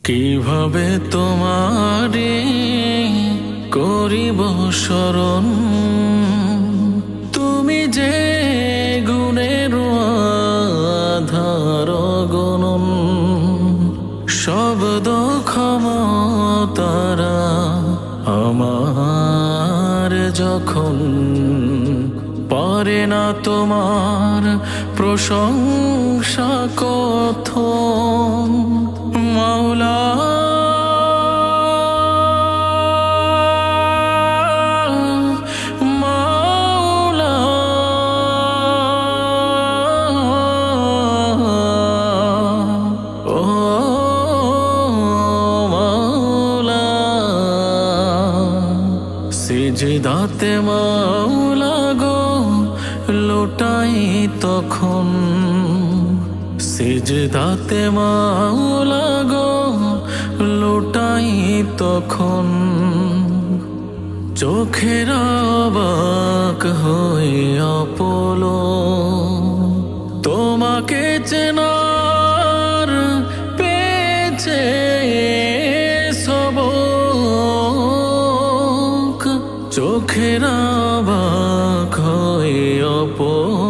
কিভাবে তোমারে করিব স্মরণ, তুমি যে গুণের আধার গণন। শব্দ ক্ষমতারা আমার যখন পারে না তোমার প্রশংসা কথন। মাওলা মাওলা ও মাওলা, সিজদাতে মাওলা গো লোটাই তখন, সিজদাতে মাওলা গো লোটাই তখন। চোখের অবাক হয়ে অপলো তোমাকে চেনার পেয়েছে সবক। চোখের অবাক হয়ে অপলো